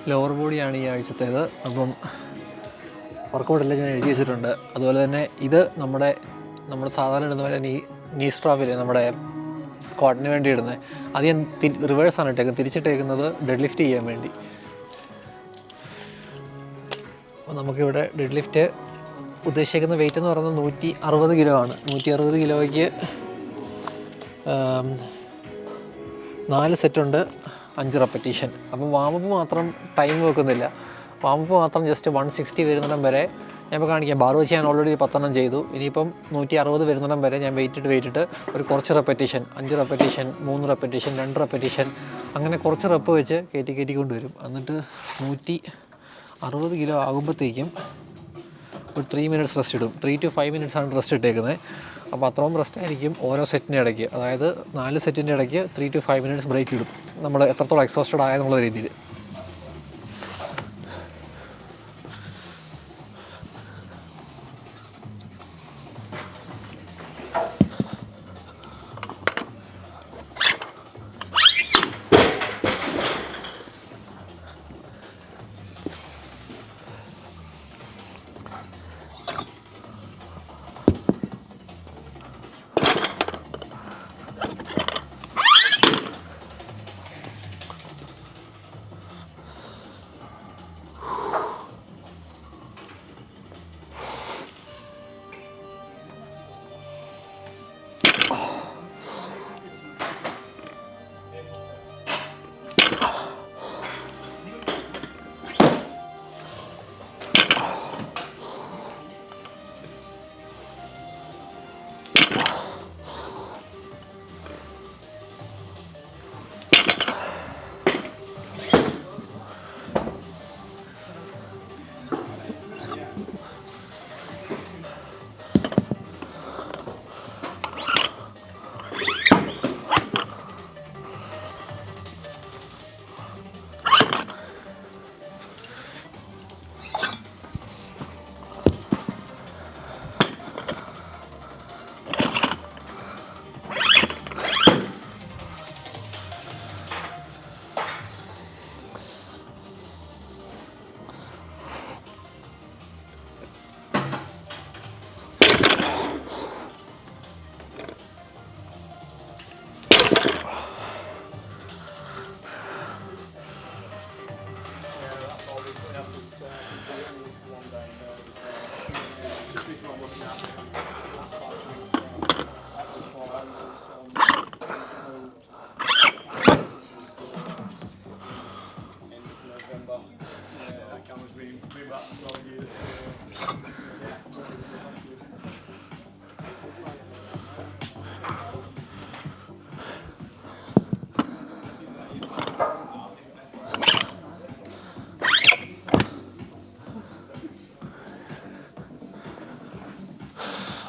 Lower ബോഡിയാണ് ഈ ആഴ്ചത്തേത്. അപ്പം വർക്കൗട്ടെല്ലാം ഞാൻ എഴുതി വെച്ചിട്ടുണ്ട്. അതുപോലെ തന്നെ ഇത് നമ്മുടെ സാധാരണ ഇടുന്ന പോലെ നീ സ്ട്രാപ്പിൽ നമ്മുടെ സ്ക്വാട്ടിന് വേണ്ടി ഇടുന്നത്, അത് ഞാൻ റിവേഴ്സാണ് ഇട്ടേക്കുന്നത്. തിരിച്ചിട്ടേക്കുന്നത് ഡെഡ് ലിഫ്റ്റ് ചെയ്യാൻ വേണ്ടി. അപ്പോൾ നമുക്കിവിടെ ഡെഡ് ലിഫ്റ്റ് ഉദ്ദേശിക്കുന്ന വെയിറ്റ് എന്ന് പറയുന്നത് 160 കിലോ ആണ്. 160 കിലോയ്ക്ക് 4 സെറ്റുണ്ട്, 5 റെപ്പറ്റീഷൻ. അപ്പം വാമപ്പ് മാത്രം ടൈം വെക്കുന്നില്ല. വാമപ്പ് മാത്രം ജസ്റ്റ് 160 വരുന്നിടം വരെ ഞാൻ ഇപ്പോൾ കാണിക്കാം. ബാർ വെച്ച് ഞാൻ ഓൾറെഡി 10 ചെയ്തു. ഇനിയിപ്പം 160 വരുന്നിടം വരെ ഞാൻ വെയിറ്റിട്ട് ഒരു കുറച്ച് റെപ്പറ്റീഷൻ, 5 റെപ്പറ്റീഷൻ, 3 റെപ്പറ്റീഷൻ, 2 റെപ്പറ്റീഷൻ, അങ്ങനെ കുറച്ച് റെപ്പ് വെച്ച് കയറ്റി കൊണ്ടുവരും. എന്നിട്ട് 160 കിലോ ആകുമ്പോഴത്തേക്കും ഒരു 3 മിനിറ്റ്സ് റെസ്റ്റ് ഇടും. 3 to 5 മിനിറ്റ്സാണ് റെസ്റ്റ് ഇട്ടേക്കുന്നത്. അപ്പോൾ അത്രയും റെസ്റ്റ് ആയിരിക്കും ഓരോ സെറ്റിൻ്റെ ഇടയ്ക്ക്. അതായത് 4 സെറ്റിൻ്റെ ഇടയ്ക്ക് 3 to 5 മിനിറ്റ്സ് ബ്രേക്ക് ഇടും, നമ്മൾ എത്രത്തോളം എക്സോസ്റ്റഡ് ആയെന്നുള്ള രീതിയിൽ.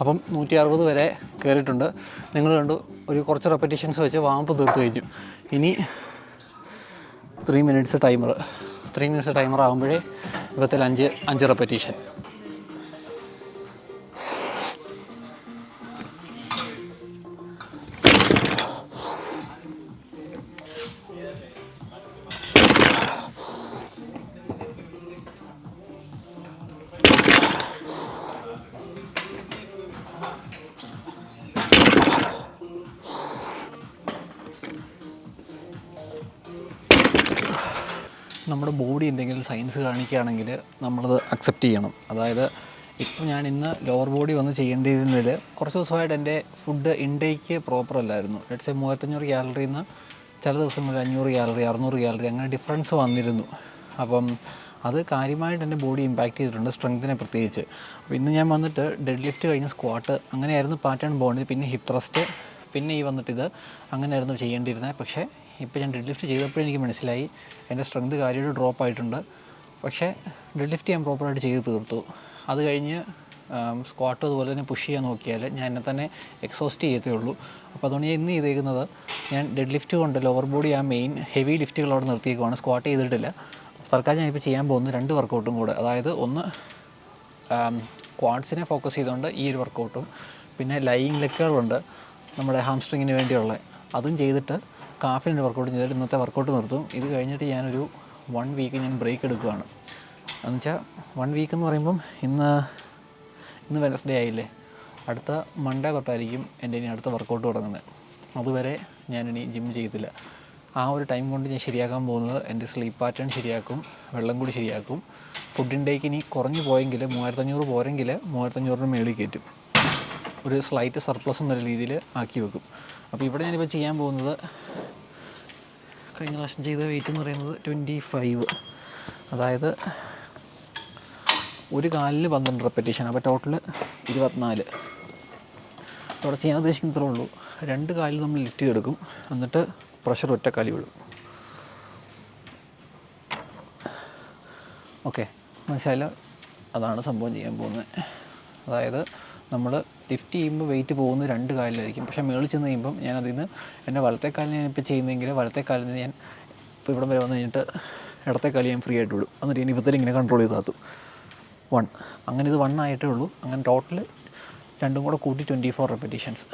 അപ്പം 160 വരെ കയറിയിട്ടുണ്ട്. നിങ്ങൾ കണ്ടു, ഒരു കുറച്ച് റെപ്പറ്റീഷൻസ് വെച്ച് വാമപ്പ് തീർത്ത് കഴിഞ്ഞു. ഇനി 3 മിനിറ്റ്സ് ടൈമർ ആകുമ്പോഴേ ഇവത്തിൽ 5 റെപ്പറ്റീഷൻ. നമ്മുടെ ബോഡി എന്തെങ്കിലും സയൻസ് കാണിക്കുകയാണെങ്കിൽ നമ്മളത് അക്സെപ്റ്റ് ചെയ്യണം. അതായത് ഇപ്പം ഞാൻ ഇന്ന് ലോവർ ബോഡി വന്ന് ചെയ്യേണ്ടിയിരുന്നതിൽ കുറച്ച് ദിവസമായിട്ട് എൻ്റെ ഫുഡ് ഇൻടേക്ക് പ്രോപ്പർ അല്ലായിരുന്നു. ലെറ്റ്സ് 3500 കാലറിയിൽ നിന്ന് ചില ദിവസങ്ങളിൽ 500 കാലറി, 600 കാലറി, അങ്ങനെ ഡിഫറൻസ് വന്നിരുന്നു. അപ്പം അത് കാര്യമായിട്ട് എൻ്റെ ബോഡി ഇമ്പാക്റ്റ് ചെയ്തിട്ടുണ്ട്, സ്ട്രെങ്തിനെ പ്രത്യേകിച്ച്. അപ്പോൾ ഇന്ന് ഞാൻ വന്നിട്ട് ഡെഡ് ലിഫ്റ്റ് കഴിഞ്ഞ് സ്ക്വാട്ട് അങ്ങനെയായിരുന്നു പാറ്റേൺ പോകേണ്ടത്. പിന്നെ ഹിപ്പ് ത്രസ്റ്റ്, പിന്നെ ഈ വന്നിട്ടിത് അങ്ങനെയായിരുന്നു ചെയ്യേണ്ടിയിരുന്നത്. പക്ഷേ ഇപ്പോൾ ഞാൻ ഡെഡ് ലിഫ്റ്റ് ചെയ്തപ്പോഴേ എനിക്ക് മനസ്സിലായി എൻ്റെ സ്ട്രെങ്ത് കാര്യമായിട്ട് ഡ്രോപ്പ് ആയിട്ടുണ്ട്. പക്ഷേ ഡെഡ് ലിഫ്റ്റ് ഞാൻ പ്രോപ്പറായിട്ട് ചെയ്ത് തീർത്തു. അത് കഴിഞ്ഞ് സ്ക്വാട്ട് അതുപോലെ തന്നെ പുഷ് ചെയ്യാൻ നോക്കിയാൽ ഞാൻ എന്നെ തന്നെ എക്സോസ്റ്റ് ചെയ്യത്തേ ഉള്ളൂ. അപ്പോൾ അതുകൊണ്ട് ഞാൻ ഇന്ന് ചെയ്തേക്കുന്നത്, ഞാൻ ഡെഡ് ലിഫ്റ്റ് കൊണ്ട് ലോവർ ബോഡി ആ മെയിൻ ഹെവി ലിഫ്റ്റുകൾ അവിടെ നിർത്തിയേക്കുവാണ്. സ്ക്വാട്ട് ചെയ്തിട്ടില്ല. തൽക്കാലം ഞാനിപ്പോൾ ചെയ്യാൻ പോകുന്നത് 2 വർക്കൗട്ടും കൂടെ. അതായത് ഒന്ന് ക്വാഡ്സിനെ ഫോക്കസ് ചെയ്തുകൊണ്ട് ഈ ഒരു വർക്കൗട്ടും, പിന്നെ ലൈയിങ് ലെഗുകളുണ്ട് നമ്മുടെ ഹാംസ്ട്രിങ്ങിന് വേണ്ടിയുള്ള, അതും ചെയ്തിട്ട് കാഫിൻ്റെ വർക്കൗട്ടും ചെയ്തിട്ട് ഇന്നത്തെ വർക്കൗട്ട് നിർത്തും. ഇത് കഴിഞ്ഞിട്ട് ഞാനൊരു 1 വീക്ക് ഞാൻ ബ്രേക്ക് എടുക്കുകയാണ്. എന്നുവെച്ചാൽ 1 വീക്ക് എന്ന് പറയുമ്പം ഇന്ന് വെനസ്ഡേ ആയില്ലേ, അടുത്ത മൺഡേ തൊട്ടായിരിക്കും എൻ്റെ ഇനി അടുത്ത വർക്കൗട്ട് തുടങ്ങുന്നത്. അതുവരെ ഞാനിനി ജിം ചെയ്യത്തില്ല. ആ ഒരു ടൈം കൊണ്ട് ഞാൻ ശരിയാക്കാൻ പോകുന്നത് എൻ്റെ സ്ലീപ്പ് പാറ്റേൺ ശരിയാക്കും, വെള്ളം കൂടി ശരിയാക്കും. ഫുഡ് ഇൻടേക്ക് ഇനി കുറഞ്ഞു പോയെങ്കിൽ 3500 പോരെങ്കിൽ 3500 മേളിൽ കയറ്റും. ഒരു സ്ലൈറ്റ് സർപ്ലസ് എന്ന രീതിയിൽ ആക്കി വെക്കും. അപ്പോൾ ഇവിടെ ഞാനിപ്പോൾ ചെയ്യാൻ പോകുന്നത്, കഴിഞ്ഞ പ്രാവശ്യം ചെയ്ത വെയിറ്റ് എന്ന് പറയുന്നത് 25, അതായത് ഒരു കാലിൽ 12 റെപ്പറ്റീഷൻ, അപ്പോൾ ടോട്ടൽ 24. ഇവിടെ ചെയ്യാൻ ഉദ്ദേശിക്കുന്നത്രേ ഉള്ളൂ. 2 കാലിൽ നമ്മൾ ലിഫ്റ്റ് ചെയ്തെടുക്കും, എന്നിട്ട് പ്രഷർ ഒറ്റ കാലി വിടും. ഓക്കെ, മനസ്സിലായില്ല? അതാണ് സംഭവം ചെയ്യാൻ പോകുന്നത്. അതായത് നമ്മൾ ലിഫ്റ്റ് ചെയ്യുമ്പോൾ വെയിറ്റ് പോകുന്നത് 2 കാലിലായിരിക്കും. പക്ഷേ മേളിൽ ചെന്ന് കഴിയുമ്പം ഞാൻ അതിൽ നിന്ന് എൻ്റെ വലത്തെ കാലിൽ ഞാനിപ്പോൾ ചെയ്യുന്നതെങ്കിൽ വലത്തെ കാലിൽ നിന്ന് ഞാൻ ഇപ്പോൾ ഇവിടം വരെ വന്നു കഴിഞ്ഞിട്ട് ഇടത്തെ കാലി ഞാൻ ഫ്രീ ആയിട്ട് വിടും. എന്നിട്ട് ഞാൻ ഇപ്പത്തേലും ഇങ്ങനെ കൺട്രോൾ ചെയ്ത് താത്തും. 1 അങ്ങനെ ഇത് 1 ആയിട്ടേ ഉള്ളൂ. അങ്ങനെ ടോട്ടൽ രണ്ടും കൂടെ കൂട്ടി 24 റെപ്പറ്റീഷൻസ്.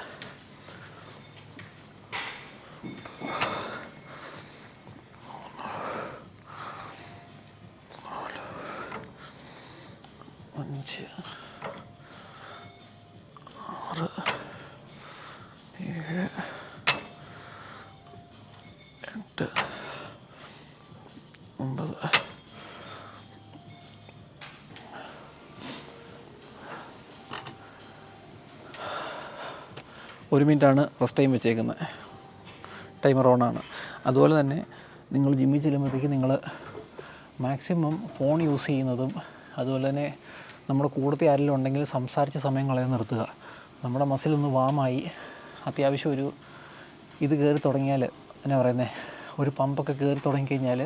ഒരു മിനിറ്റാണ് റെസ്റ്റ് ടൈം വെച്ചേക്കുന്നത്. ടൈമർ ഓണാണ്. അതുപോലെ തന്നെ നിങ്ങൾ ജിമ്മിൽ ചെല്ലുമ്പോഴത്തേക്ക് നിങ്ങൾ മാക്സിമം ഫോൺ യൂസ് ചെയ്യുന്നതും, അതുപോലെ തന്നെ നമ്മുടെ കൂടത്തിൽ ആരെങ്കിലും ഉണ്ടെങ്കിൽ സംസാരിച്ച സമയം കളയാൻ നിർത്തുക. നമ്മുടെ മസിലൊന്ന് വാമായി അത്യാവശ്യം ഒരു ഇത് കയറി തുടങ്ങിയാൽ, എന്നാ പറയുന്നത്, ഒരു പമ്പൊക്കെ കയറി തുടങ്ങിക്കഴിഞ്ഞാൽ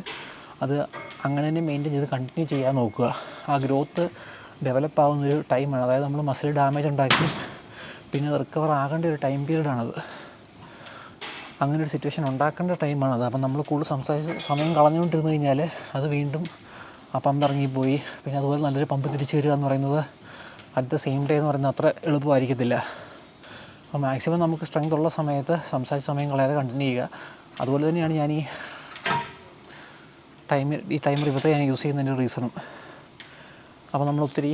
അത് അങ്ങനെ തന്നെ മെയിൻറ്റെയിൻ ചെയ്ത് കണ്ടിന്യൂ ചെയ്യാൻ നോക്കുക. ആ ഗ്രോത്ത് ഡെവലപ്പ് ആവുന്നൊരു ടൈമാണ്. അതായത് നമ്മൾ മസിൽ ഡാമേജ് ഉണ്ടാക്കി പിന്നെ അത് റിക്കവർ ആകേണ്ട ഒരു ടൈം പീരീഡാണത്. അങ്ങനെ ഒരു സിറ്റുവേഷൻ ഉണ്ടാക്കേണ്ട ടൈമാണത്. അപ്പം നമ്മൾ കൂടുതൽ സംസാരിച്ച് സമയം കളഞ്ഞുകൊണ്ടിരുന്നു കഴിഞ്ഞാൽ അത് വീണ്ടും ആ പമ്പ് ഇറങ്ങിപ്പോയി. പിന്നെ അതുപോലെ നല്ലൊരു പമ്പ് തിരിച്ചു വരിക എന്ന് പറയുന്നത് അറ്റ് ദ സെയിം ഡേ എന്ന് പറയുന്നത് അത്ര എളുപ്പമായിരിക്കത്തില്ല. അപ്പോൾ മാക്സിമം നമുക്ക് സ്ട്രെങ്ത് ഉള്ള സമയത്ത് സംസാരിച്ച സമയം കളയാതെ കണ്ടിന്യൂ ചെയ്യുക. അതുപോലെ തന്നെയാണ് ഞാൻ ഈ ടൈമർ ഇപ്പോഴത്തെ ഞാൻ യൂസ് ചെയ്യുന്നതിൻ്റെ റീസണും. അപ്പോൾ നമ്മൾ ഒത്തിരി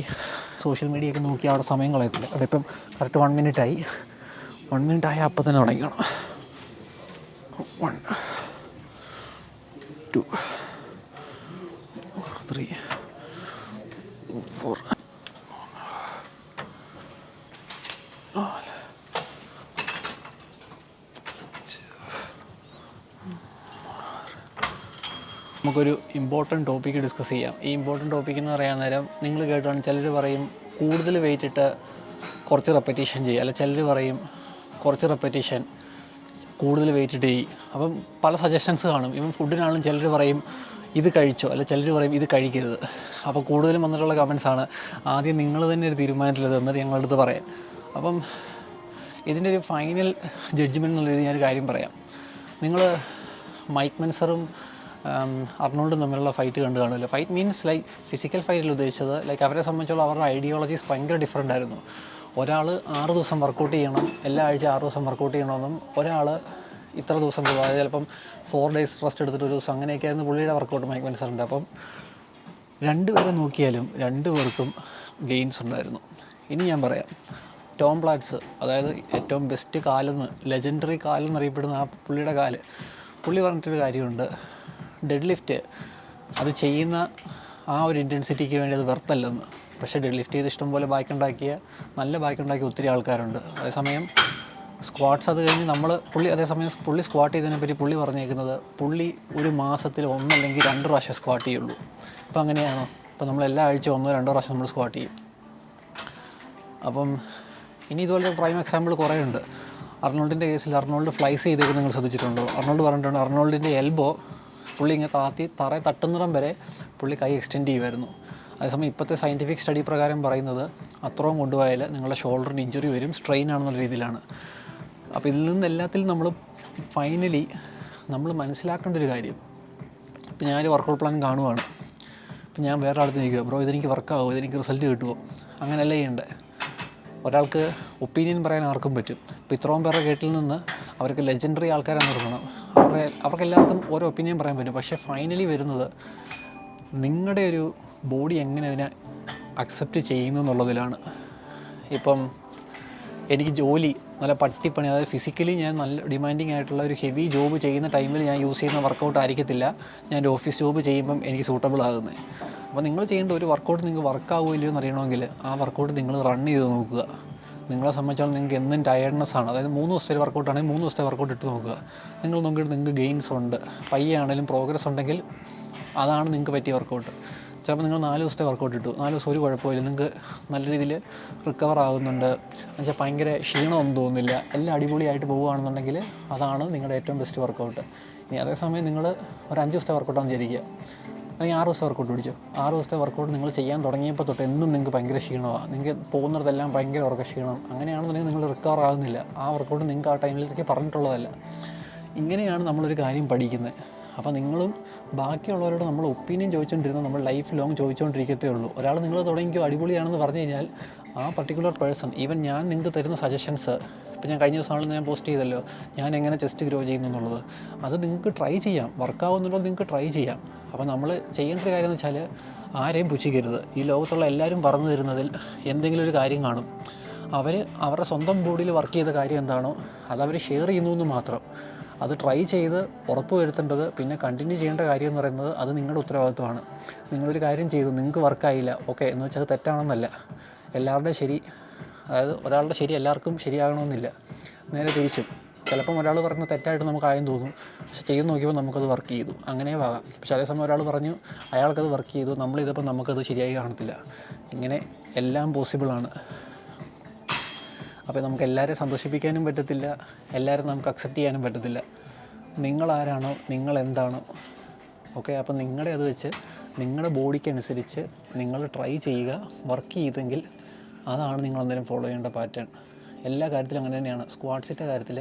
സോഷ്യൽ മീഡിയയൊക്കെ നോക്കി അവിടെ സമയം കളയത്തില്ല. അവിടെ ഇപ്പം കറക്റ്റ് 1 മിനിറ്റായി. 1 മിനിറ്റായി അപ്പം തന്നെ തുടങ്ങിക്കണം. 1 2 3 4 നമുക്കൊരു ഇമ്പോർട്ടൻറ്റ് ടോപ്പിക്ക് ഡിസ്കസ് ചെയ്യാം. ഈ ഇമ്പോർട്ടൻറ്റ് ടോപ്പിക്ക് എന്ന് പറയാൻ നേരം നിങ്ങൾ കേട്ടാണ്, ചിലർ പറയും കൂടുതൽ വെയിറ്റ് ഇട്ട് കുറച്ച് റെപ്പറ്റീഷൻ ചെയ്യുക, അല്ല ചിലർ പറയും കുറച്ച് റെപ്പറ്റീഷൻ കൂടുതൽ വെയിറ്റ് ഇട്ട് ചെയ്യും. അപ്പം പല സജഷൻസ് കാണും. ഇവൻ ഫുഡിനാണെങ്കിലും ചിലർ പറയും ഇത് കഴിച്ചോ, അല്ല ചിലർ പറയും ഇത് കഴിക്കരുത്. അപ്പോൾ കൂടുതലും വന്നിട്ടുള്ള കമൻസാണ് ആദ്യം നിങ്ങൾ തന്നെ ഒരു തീരുമാനത്തിലത് എന്നിട്ട് ഞങ്ങളുടെ അടുത്ത് പറയാം. അപ്പം ഇതിൻ്റെ ഒരു ഫൈനൽ ജഡ്ജ്മെൻറ്റ് എന്നുള്ള രീതിയിൽ ഞാനൊരു കാര്യം പറയാം. നിങ്ങൾ മൈക്ക് മെൻസറും അർണോൾഡും തമ്മിലുള്ള ഫൈറ്റ് കണ്ടു കാണില്ല. ഫൈറ്റ് മീൻസ് ലൈക്ക് ഫിസിക്കൽ ഫൈറ്റിൽ ഉദ്ദേശിച്ചത് ലൈക്ക് അവരെ സംബന്ധിച്ചുള്ള അവരുടെ ഐഡിയോളജീസ് ഭയങ്കര ഡിഫറെൻ്റ് ആയിരുന്നു. ഒരാൾ 6 ദിവസം വർക്കൗട്ട് ചെയ്യണം, എല്ലാ ആഴ്ച 6 ദിവസം വർക്കൗട്ട് ചെയ്യണമെന്നും, ഒരാൾ ഇത്ര ദിവസം പോകും, അതായത് ചിലപ്പം 4 ഡേയ്സ് റെസ്റ്റ് എടുത്തിട്ട് ഒരു ദിവസം, അങ്ങനെയൊക്കെയായിരുന്നു പുള്ളിയുടെ വർക്കൗട്ട് മൈക്ക് മെൻസറിൻ്റെ. അപ്പം രണ്ടുപേരെ നോക്കിയാലും രണ്ടുപേർക്കും ഗെയിൻസ് ഉണ്ടായിരുന്നു. ഇനി ഞാൻ പറയാം, ടോം പ്ലാറ്റ്സ്, അതായത് ഏറ്റവും ബെസ്റ്റ് കാലെന്ന്, ലെജൻഡറി കാലെന്നറിയപ്പെടുന്ന ആ പുള്ളിയുടെ കാല്, പുള്ളി പറഞ്ഞിട്ടൊരു കാര്യമുണ്ട്, ഡെഡ് ലിഫ്റ്റ് അത് ചെയ്യുന്ന ആ ഒരു ഇൻറ്റൻസിറ്റിക്ക് വേണ്ടി അത് വെർത്തല്ലെന്ന്. പക്ഷേ ഡെഡ് ലിഫ്റ്റ് ചെയ്ത് ഇഷ്ടംപോലെ നല്ല ബാക്ക് ഉണ്ടാക്കിയ ഒത്തിരി ആൾക്കാരുണ്ട്. അതേസമയം സ്ക്വാട്ട്സ് അത് കഴിഞ്ഞ് പുള്ളി സ്ക്വാട്ട് ചെയ്തതിനെപ്പറ്റി പുള്ളി പറഞ്ഞേക്കുന്നത് പുള്ളി ഒരു മാസത്തിൽ 1 അല്ലെങ്കിൽ 2 പ്രാവശ്യം സ്ക്വാട്ട് ചെയ്യുള്ളൂ. അപ്പോൾ അങ്ങനെയാണോ? ഇപ്പോൾ നമ്മൾ എല്ലാ ആഴ്ച 1-2 പ്രാവശ്യം നമ്മൾ സ്ക്വാട്ട് ചെയ്യും. അപ്പം ഇനി ഇതുപോലെ പ്രൈം എക്സാമ്പിൾ കുറേ ഉണ്ട്. അർണോൾഡിൻ്റെ കേസിൽ അർണോൾഡ് ഫ്ലൈസ് ചെയ്തേക്ക് നിങ്ങൾ ശ്രദ്ധിച്ചിട്ടുണ്ടോ? അർണോൾഡ് പറഞ്ഞിട്ടുണ്ട് അർണോൾഡിൻ്റെ എൽബോ പുള്ളി ഇങ്ങനെ തറയെ തട്ടുന്നിടം വരെ പുള്ളി കൈ എക്സ്റ്റെൻഡ് ചെയ്യുമായിരുന്നു. അതേസമയം ഇപ്പോഴത്തെ സയൻറ്റിഫിക് സ്റ്റഡി പ്രകാരം പറയുന്നത് അത്രയും കൊണ്ടുപോയാൽ നിങ്ങളുടെ ഷോൾഡറിന് ഇഞ്ചുറി വരും, സ്ട്രെയിൻ ആണെന്നുള്ള രീതിയിലാണ്. അപ്പോൾ ഇതിൽ നിന്ന് എല്ലാത്തിലും നമ്മൾ ഫൈനലി നമ്മൾ മനസ്സിലാക്കേണ്ട ഒരു കാര്യം, ഇപ്പം ഞാനൊരു വർക്കൗട്ട് പ്ലാൻ കാണുവാണ്, ഇപ്പം ഞാൻ വേറെ ആളത്ത് നിൽക്കുക, ബ്രോ ഇതെനിക്ക് വർക്കാവുമോ, ഇതെനിക്ക് റിസൾട്ട് കിട്ടുമോ, അങ്ങനെയല്ല ചെയ്യേണ്ടത്. ഒരാൾക്ക് ഒപ്പീനിയൻ പറയാൻ ആർക്കും പറ്റും. ഇപ്പോൾ ഇത്രയും പേരുടെ കേട്ടിൽ നിന്ന് അവർക്ക് ലെജൻഡറി ആൾക്കാരെ നിർത്തണം. അവർക്കെല്ലാവർക്കും ഓരോ ഒപ്പീനിയൻ പറയാൻ പറ്റും. പക്ഷേ ഫൈനലി വരുന്നത് നിങ്ങളുടെ ഒരു ബോഡി എങ്ങനെ അതിനെ അക്സെപ്റ്റ് ചെയ്യുന്നു എന്നുള്ളതിലാണ്. ഇപ്പം എനിക്ക് ജോലി നല്ല പട്ടിപ്പണി, അതായത് ഫിസിക്കലി ഞാൻ നല്ല ഡിമാൻഡിങ് ആയിട്ടുള്ള ഒരു ഹെവി ജോബ് ചെയ്യുന്ന ടൈമിൽ ഞാൻ യൂസ് ചെയ്യുന്ന വർക്കൗട്ട് ആയിരിക്കത്തില്ല ഞാൻ ഒരു ഓഫീസ് ജോബ് ചെയ്യുമ്പം എനിക്ക് സൂട്ടബിൾ ആകുന്നത്. അപ്പോൾ നിങ്ങൾ ചെയ്യേണ്ട ഒരു വർക്കൗട്ട് നിങ്ങൾക്ക് വർക്കാവുമോ ഇല്ലയോ എന്ന് അറിയണമെങ്കിൽ ആ വർക്കൗട്ട് നിങ്ങൾ റൺ ചെയ്ത് നോക്കുക. നിങ്ങളെ സംബന്ധിച്ചോളം നിങ്ങൾക്ക് എന്നും ടയർഡ്നെസ് ആണ്, അതായത് 3 ദിവസത്തെ വർക്കൗട്ട് ആണെങ്കിൽ 3 ദിവസത്തെ വർക്കൗട്ട് ഇട്ട് നോക്കുക. നിങ്ങൾ നോക്കിയിട്ട് നിങ്ങൾക്ക് ഗെയിൻസ് ഉണ്ട്, പയ്യെ ആണെങ്കിലും പ്രോഗ്രസ് ഉണ്ടെങ്കിൽ അതാണ് നിങ്ങൾക്ക് പറ്റിയ വർക്കൗട്ട്. ചിലപ്പോൾ നിങ്ങൾ 4 ദിവസത്തെ വർക്കൗട്ട് ഇട്ടു, 4 ദിവസം ഒരു കുഴപ്പമില്ല, നിങ്ങൾക്ക് നല്ല രീതിയിൽ റിക്കവർ ആകുന്നുണ്ട്, എന്നുവെച്ചാൽ ഭയങ്കര ക്ഷീണമൊന്നും തോന്നുന്നില്ല, എല്ലാം അടിപൊളിയായിട്ട് പോവുകയാണെന്നുണ്ടെങ്കിൽ അതാണ് നിങ്ങളുടെ ഏറ്റവും ബെസ്റ്റ് വർക്കൗട്ട്. ഇനി അതേസമയം നിങ്ങൾ ഒരു 5 ദിവസത്തെ വർക്കൗട്ടാണെന്ന് വിചാരിക്കുക, അല്ലെങ്കിൽ 6 ദിവസത്തെ വർക്കൗട്ട് പിടിച്ചു. 6 ദിവസത്തെ വർക്കൗട്ട് നിങ്ങൾ ചെയ്യാൻ തുടങ്ങിയപ്പോൾ തൊട്ട് എന്നും നിങ്ങൾക്ക് ഭയങ്കര ക്ഷീണമാണ്, നിങ്ങൾക്ക് പോകുന്നിടത്തെല്ലാം ഭയങ്കര ഉറക്ക ക്ഷീണം, അങ്ങനെയാണെന്നുണ്ടെങ്കിൽ നിങ്ങൾ റിക്കവർ ആകുന്നില്ല. ആ വർക്കൗട്ട് നിങ്ങൾക്ക് ആ ടൈമിലേക്ക് പറഞ്ഞിട്ടുള്ളതല്ല. ഇങ്ങനെയാണ് നമ്മളൊരു കാര്യം പഠിക്കുന്നത്. അപ്പോൾ നിങ്ങളും ബാക്കിയുള്ളവരോട് നമ്മൾ ഒപ്പീനിയൻ ചോദിച്ചുകൊണ്ടിരുന്നത് നമ്മൾ ലൈഫ് ലോങ് ചോദിച്ചുകൊണ്ടിരിക്കത്തേ ഉള്ളൂ. ഒരാൾ നിങ്ങൾ തുടങ്ങിക്കോ അടിപൊളിയാണെന്ന് പറഞ്ഞു കഴിഞ്ഞാൽ ആ പർട്ടിക്കുലർ പേഴ്സൺ, ഈവൻ ഞാൻ നിങ്ങൾക്ക് തരുന്ന സജഷൻസ്, ഇപ്പോൾ ഞാൻ കഴിഞ്ഞ ദിവസമാണെന്ന് ഞാൻ പോസ്റ്റ് ചെയ്തല്ലോ ഞാൻ എങ്ങനെ ചെസ്റ്റ് ഗ്രോ ചെയ്യുന്നു എന്നുള്ളത്, അത് നിങ്ങൾക്ക് ട്രൈ ചെയ്യാം, വർക്കാവുന്നുള്ളത് നിങ്ങൾക്ക് ട്രൈ ചെയ്യാം. അപ്പോൾ നമ്മൾ ചെയ്യേണ്ട ഒരു കാര്യം എന്ന് വെച്ചാൽ ആരെയും പുച്ഛിക്കരുത്. ഈ ലോകത്തുള്ള എല്ലാവരും പറഞ്ഞു തരുന്നതിൽ എന്തെങ്കിലും ഒരു കാര്യം കാണും. അവർ അവരുടെ സ്വന്തം ബോഡിയിൽ വർക്ക് ചെയ്ത കാര്യം എന്താണോ അതവർ ഷെയർ ചെയ്യുന്നു എന്ന് മാത്രം. അത് ട്രൈ ചെയ്ത് ഉറപ്പ് വരുത്തേണ്ടത്, പിന്നെ കണ്ടിന്യൂ ചെയ്യേണ്ട കാര്യം എന്ന് പറയുന്നത് അത് നിങ്ങളുടെ ഉത്തരവാദിത്വമാണ്. നിങ്ങളൊരു കാര്യം ചെയ്തു, നിങ്ങൾക്ക് വർക്കായില്ല, ഓക്കെ എന്ന് വെച്ചാൽ അത് തെറ്റാണെന്നല്ല. എല്ലാവരുടെയും ശരി, അതായത് ഒരാളുടെ ശരി എല്ലാവർക്കും ശരിയാകണമെന്നില്ല, നേരെ തിരിച്ചും. ചിലപ്പം ഒരാൾ പറയുന്നത് തെറ്റായിട്ട് നമുക്കായും തോന്നും, പക്ഷെ ചെയ്ത് നോക്കിയപ്പോൾ നമുക്കത് വർക്ക് ചെയ്തു, അങ്ങനെ ആകാം. പക്ഷേ അതേസമയം ഒരാൾ പറഞ്ഞു അയാൾക്കത് വർക്ക് ചെയ്തു, നമ്മളിതപ്പോൾ നമുക്കത് ശരിയായി കാണത്തില്ല. ഇങ്ങനെ എല്ലാം പോസിബിളാണ്. അപ്പോൾ നമുക്ക് എല്ലാവരെയും സന്തോഷിപ്പിക്കാനും പറ്റത്തില്ല, എല്ലാവരും നമുക്ക് അക്സെപ്റ്റ് ചെയ്യാനും പറ്റത്തില്ല. നിങ്ങളാരാണോ, നിങ്ങളെന്താണോ, ഓക്കെ. അപ്പോൾ നിങ്ങളുടെ അത് വെച്ച് നിങ്ങളുടെ ബോഡിക്കനുസരിച്ച് നിങ്ങൾ ട്രൈ ചെയ്യുക. വർക്ക് ചെയ്തെങ്കിൽ അതാണ് നിങ്ങൾ അന്നേരം ഫോളോ ചെയ്യേണ്ട പാറ്റേൺ. എല്ലാ കാര്യത്തിലും അങ്ങനെ തന്നെയാണ്. സ്ക്വാട്സിൻ്റെ കാര്യത്തിൽ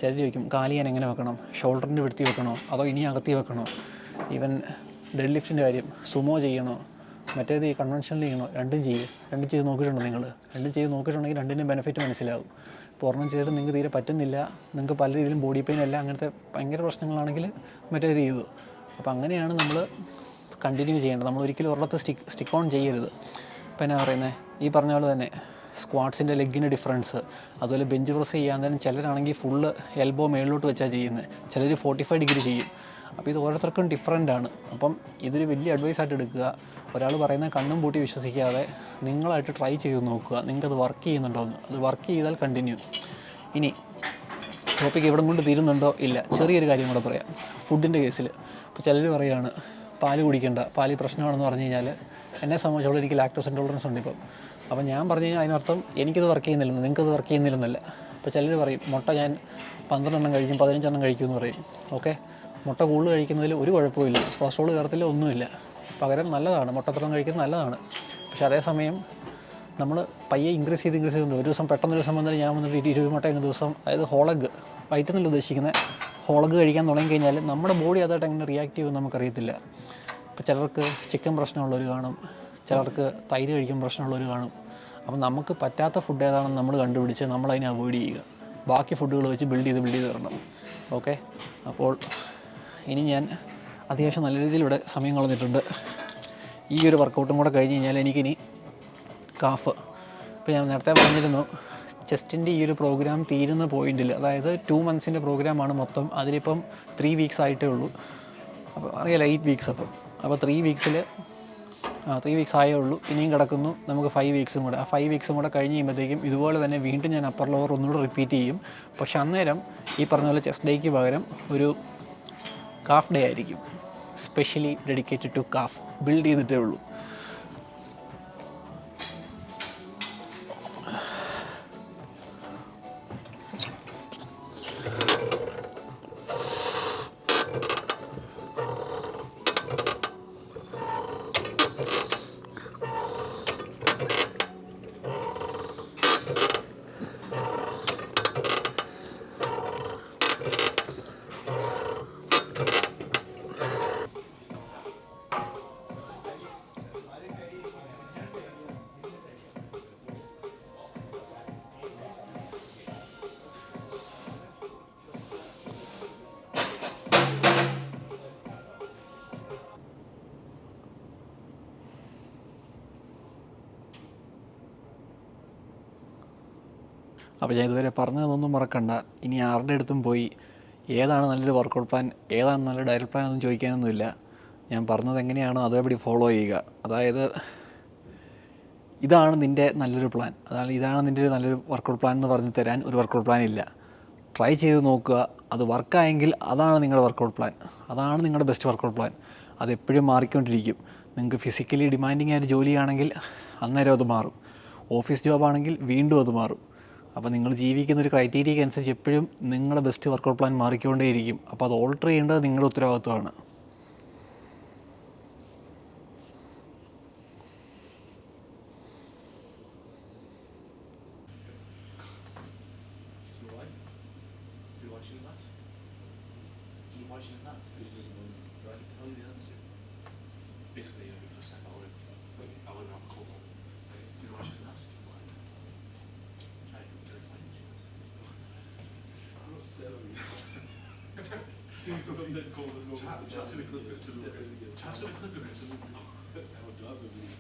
ചിലർ ചോദിക്കും കാല് ഞാൻ എങ്ങനെ വെക്കണം, ഷോൾഡറിൻ്റെ വെടുത്തി വെക്കണോ അതോ ഇനി അകത്തി വെക്കണോ, ഈവൻ ഡെഡ് ലിഫ്റ്റിൻ്റെ കാര്യം സുമോ ചെയ്യണോ മറ്റേത് ഈ കൺവെൻഷനിൽ ചെയ്യണോ, രണ്ടും ചെയ്ത് നോക്കിയിട്ടുണ്ടോ നിങ്ങൾ? രണ്ടും ചെയ്ത് നോക്കിയിട്ടുണ്ടെങ്കിൽ രണ്ടിൻ്റെ ബെനിഫിറ്റ് മനസ്സിലാവും. ഇപ്പോൾ ഒരെണ്ണം ചെയ്തിട്ട് നിങ്ങൾക്ക് തീരെ പറ്റുന്നില്ല, നിങ്ങൾക്ക് പല രീതിയിലും ബോഡി പെയിൻ അല്ല അങ്ങനത്തെ ഭയങ്കര പ്രശ്നങ്ങളാണെങ്കിൽ മറ്റേത് ചെയ്തു. അപ്പോൾ അങ്ങനെയാണ് നമ്മൾ കണ്ടിന്യൂ ചെയ്യേണ്ടത്. നമ്മൾ ഒരിക്കലും ഒരിടത്ത് സ്റ്റിക്ക് ഓൺ ചെയ്യരുത്. ഇപ്പോൾ എന്നാ പറയുന്നത്, ഈ പറഞ്ഞ പോലെ തന്നെ സ്ക്വാട്സിൻ്റെ ലെഗിന് ഡിഫറൻസ്, അതുപോലെ ബെഞ്ച് പ്രസ് ചെയ്യാൻ തന്നെ ചിലരാണെങ്കിൽ ഫുള്ള് എൽബോ മേളിലോട്ട് വെച്ചാൽ ചെയ്യുന്നത്, ചിലർ 45 ഡിഗ്രി ചെയ്യും. അപ്പോൾ ഇത് ഓരോരുത്തർക്കും ഡിഫറൻ്റാണ്. അപ്പം ഇതൊരു വലിയ അഡ്വൈസായിട്ട് എടുക്കുക. ഒരാൾ പറയുന്നത് കണ്ണും പൂട്ടി വിശ്വസിക്കാതെ നിങ്ങളായിട്ട് ട്രൈ ചെയ്ത് നോക്കുക, നിങ്ങൾക്കത് വർക്ക് ചെയ്യുന്നുണ്ടോ എന്ന്. അത് വർക്ക് ചെയ്താൽ കണ്ടിന്യൂ. ഇനി ടോപ്പിക്ക് ഇവിടെ കൊണ്ട് തീരുന്നുണ്ടോ ഇല്ല, ചെറിയൊരു കാര്യം കൂടെ പറയാം. ഫുഡിൻ്റെ കേസിൽ ഇപ്പോൾ ചിലർ പറയുകയാണ് പാല് കുടിക്കേണ്ട, പാല് പ്രശ്നമാണെന്ന് പറഞ്ഞു കഴിഞ്ഞാൽ, എന്നെ സംബന്ധിച്ചോളം എനിക്ക് ലാക്ടോസ് ഇൻടോളറൻസ് ഉണ്ട് ഇപ്പം. അപ്പോൾ ഞാൻ പറഞ്ഞു കഴിഞ്ഞാൽ അതിനർത്ഥം എനിക്കത് വർക്ക് ചെയ്യുന്നില്ലെന്ന്, നിങ്ങൾക്കത് വർക്ക് ചെയ്യുന്നില്ലെന്നല്ല. ഇപ്പോൾ ചിലർ പറയും മുട്ട ഞാൻ 12 എണ്ണം കഴിക്കും 15 എണ്ണം കഴിക്കുമെന്ന് പറയും. ഓക്കെ, മുട്ട കൂടുതൽ കഴിക്കുന്നതിൽ ഒരു കുഴപ്പമില്ല, കൊളസ്ട്രോൾ കയറത്തില്ല, ഒന്നുമില്ല. പകരം നല്ലതാണ്, മുട്ടത്രം കഴിക്കുന്നത് നല്ലതാണ്. പക്ഷേ അതേസമയം നമ്മൾ പയ്യെ ഇൻക്രീസ് ചെയ്തുകൊണ്ട് ഒരു ദിവസം പെട്ടെന്ന് ഒരു ദിവസം വന്നിട്ട് ഞാൻ വന്നിട്ട് 20 മുട്ട എങ്ങനെ ദിവസം, അതായത് ഹോളഗ് വയറ്റുന്നില്ല ഉദ്ദേശിക്കുന്നത്, ഹോളഗ് കഴിക്കാൻ തുടങ്ങിക്കഴിഞ്ഞാൽ നമ്മുടെ ബോഡി അതായിട്ട് എങ്ങനെ റിയാക്ട് ചെയ്യുമെന്ന് നമുക്കറിയത്തില്ല. ഇപ്പോൾ ചിലർക്ക് ചിക്കൻ പ്രശ്നമുള്ളവർ കാണും, ചിലർക്ക് തൈര് കഴിക്കാൻ പ്രശ്നമുള്ളവർ കാണും. അപ്പം നമുക്ക് പറ്റാത്ത ഫുഡ് ഏതാണെന്ന് നമ്മൾ കണ്ടുപിടിച്ച് നമ്മളതിനെ അവോയ്ഡ് ചെയ്യുക, ബാക്കി ഫുഡുകൾ വെച്ച് ബിൽഡ് ചെയ്ത് തരണം. ഓക്കെ, അപ്പോൾ ഇനി ഞാൻ അത്യാവശ്യം നല്ല രീതിയിൽ ഇവിടെ സമയം കളഞ്ഞിട്ടുണ്ട്. ഈ ഒരു വർക്കൗട്ടും കൂടെ കഴിഞ്ഞ് കഴിഞ്ഞാൽ എനിക്കിനി കാഫ്, ഇപ്പോൾ ഞാൻ നേരത്തെ പറഞ്ഞിരുന്നു ചെസ്റ്റിൻ്റെ ഈ ഒരു പ്രോഗ്രാം തീരുന്ന പോയിൻറ്റിൽ, അതായത് 2 മന്ത്സിൻ്റെ പ്രോഗ്രാമാണ് മൊത്തം, അതിലിപ്പം 3 വീക്സ് ആയിട്ടേ ഉള്ളൂ. അപ്പോൾ അറിയാലോ 8 വീക്സ്. അപ്പോൾ 3 വീക്സ് ആയേ ഉള്ളൂ, ഇനിയും കിടക്കുന്നു നമുക്ക് 5 വീക്സും കൂടെ. ആ 5 വീക്സും കൂടെ കഴിഞ്ഞ് കഴിയുമ്പോഴത്തേക്കും ഇതുപോലെ തന്നെ വീണ്ടും ഞാൻ അപ്പർ ലോവർ ഒന്നുകൂടെ റിപ്പീറ്റ് ചെയ്യും. പക്ഷെ അന്നേരം ഈ പറഞ്ഞ പോലെ ചെസ്റ്റ് ഡേക്ക് പകരം ഒരു കാഫ് ഡേ ആയിരിക്കും, specially dedicated to calf, build ചെയ്തിട്ടേ ഉള്ളൂ. അപ്പോൾ ഞാൻ ഇതുവരെ പറഞ്ഞതൊന്നും മറക്കണ്ട. ഇനി ആരുടെ അടുത്തും പോയി ഏതാണ് നല്ലൊരു വർക്കൗട്ട് പ്ലാൻ, ഏതാണ് നല്ല ഡയറ്റ് പ്ലാൻ ഒന്നും ചോദിക്കാനൊന്നുമില്ല. ഞാൻ പറഞ്ഞത് എങ്ങനെയാണോ അതേപടി ഫോളോ ചെയ്യുക. അതായത് ഇതാണ് നിൻ്റെ നല്ലൊരു പ്ലാൻ, അതായത് ഇതാണ് നിൻ്റെ നല്ലൊരു വർക്കൗട്ട് പ്ലാൻ എന്ന് പറഞ്ഞ് തരാൻ ഒരു വർക്കൗട്ട് പ്ലാൻ ഇല്ല. ട്രൈ ചെയ്ത് നോക്കുക. അത് വർക്കായെങ്കിൽ അതാണ് നിങ്ങളുടെ വർക്കൗട്ട് പ്ലാൻ, അതാണ് നിങ്ങളുടെ ബെസ്റ്റ് വർക്കൗട്ട് പ്ലാൻ. അതെപ്പോഴും മാറിക്കൊണ്ടിരിക്കും. നിങ്ങൾക്ക് ഫിസിക്കലി ഡിമാൻഡിങ് ആയിട്ട് ജോലിയാണെങ്കിൽ അന്നേരം അത് മാറും. ഓഫീസ് ജോബാണെങ്കിൽ വീണ്ടും അത് മാറും. അപ്പോൾ നിങ്ങൾ ജീവിക്കുന്ന ഒരു ക്രൈറ്റീരിയയ്ക്ക് അനുസരിച്ച് എപ്പോഴും നിങ്ങളുടെ ബെസ്റ്റ് വർക്കൗട്ട് പ്ലാൻ മാറിക്കൊണ്ടേയിരിക്കും. അപ്പോൾ അത് ഓൾട്ടർ ചെയ്യേണ്ടത് നിങ്ങളുടെ ഉത്തരവാദിത്വമാണ്. Chat's gonna clip it.